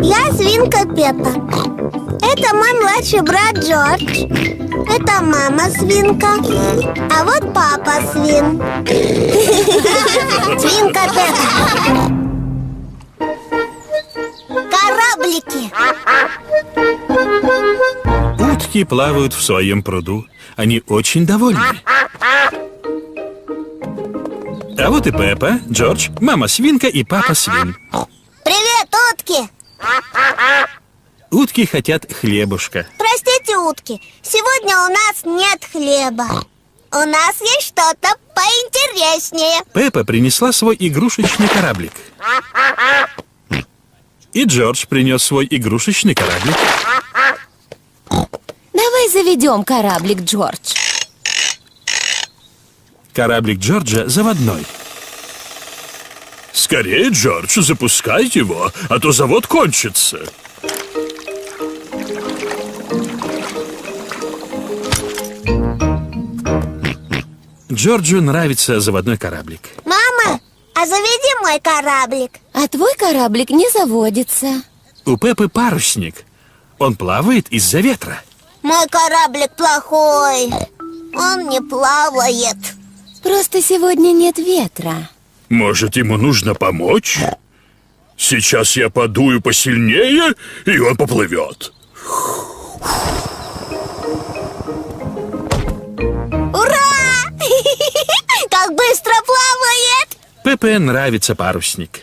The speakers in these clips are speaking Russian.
Я свинка Пеппа. Это мой младший брат Джордж. Это мама свинка. А вот папа свин. Свинка Пеппа. Кораблики. Утки плавают в своем пруду. Они очень довольны. А вот и Пеппа, Джордж, мама свинка и папа свин. Привет, утки! Утки хотят хлебушка. Простите, утки, сегодня у нас нет хлеба. У нас есть что-то поинтереснее. Пеппа принесла свой игрушечный кораблик. И Джордж принес свой игрушечный кораблик. Давай заведем кораблик, Джордж. Кораблик Джорджа заводной. Скорее, Джордж, запускай его, а то завод кончится. Джорджу нравится заводной кораблик. Мама, а заведи мой кораблик. А твой кораблик не заводится. У Пеппы парусник. Он плавает из-за ветра. Мой кораблик плохой. Он не плавает. Просто сегодня нет ветра. Может, ему нужно помочь? Сейчас я подую посильнее, и он поплывет. Ура! Как быстро плавает! Пеппе нравится парусник.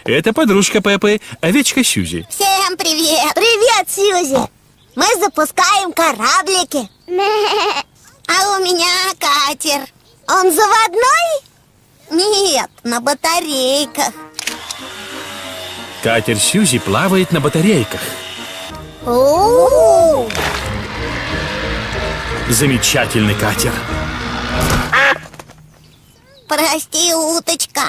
Это подружка Пеппы, овечка Сьюзи. Всем привет! Привет, Сьюзи! Мы запускаем кораблики. А у меня катер. Он заводной? Нет, на батарейках. Катер Сьюзи плавает на батарейках. У-у-у! Замечательный катер. Прости, уточка.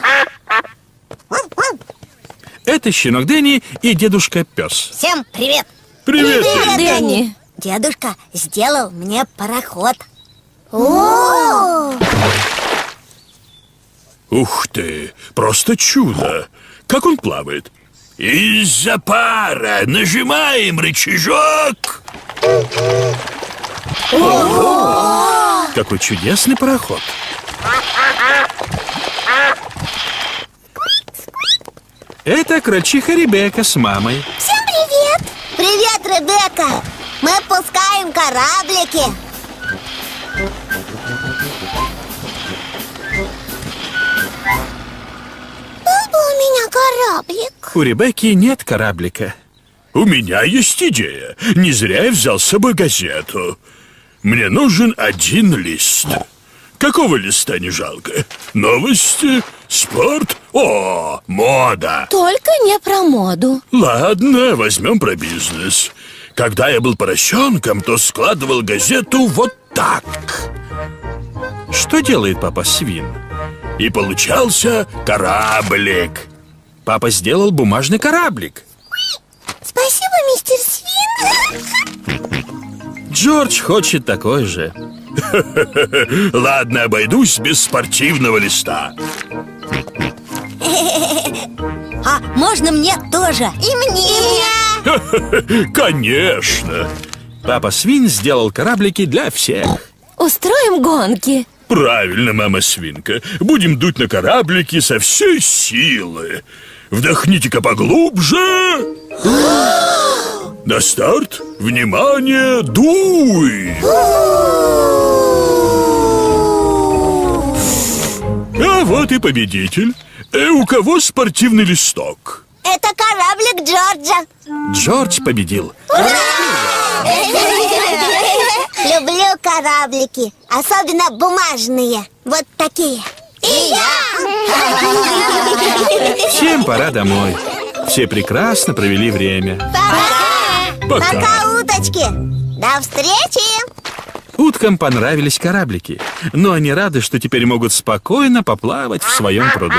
Это щенок Дэнни и дедушка Пес. Всем привет! Привет, Привет, Дэнни. Дэнни. Дедушка сделал мне пароход. О! Ух ты, просто чудо. Как он плавает? Из-за пара нажимаем рычажок. Какой чудесный пароход. Это крольчиха Ребекка с мамой. Всем привет! Привет, Ребекка! Мы пускаем кораблики. Был бы у меня кораблик. У Ребекки нет кораблика. У меня есть идея. Не зря я взял с собой газету. Мне нужен один лист. Какого листа не жалко? Новости, спорт, о, мода. Только не про моду. Ладно, возьмем про бизнес. Когда я был поросенком, то складывал газету вот так. Что делает папа Свин? И получался кораблик. Папа сделал бумажный кораблик. Спасибо, мистер Свин. Джордж хочет такой же. Ладно, обойдусь без спортивного листа. А можно мне тоже? И мне. Конечно. Папа Свин сделал кораблики для всех. Устроим гонки. Правильно, мама свинка. Будем дуть на кораблики со всей силы. Вдохните-ка поглубже. На старт. Внимание, дуй. А вот и победитель. У кого спортивный листок? Это кораблик Джорджа. Джордж победил. Люблю кораблики, особенно бумажные. Вот такие. И я. Всем пора домой. Все прекрасно провели время. Пока. Пока, уточки. До встречи. Уткам понравились кораблики, но они рады, что теперь могут спокойно поплавать в своем пруду.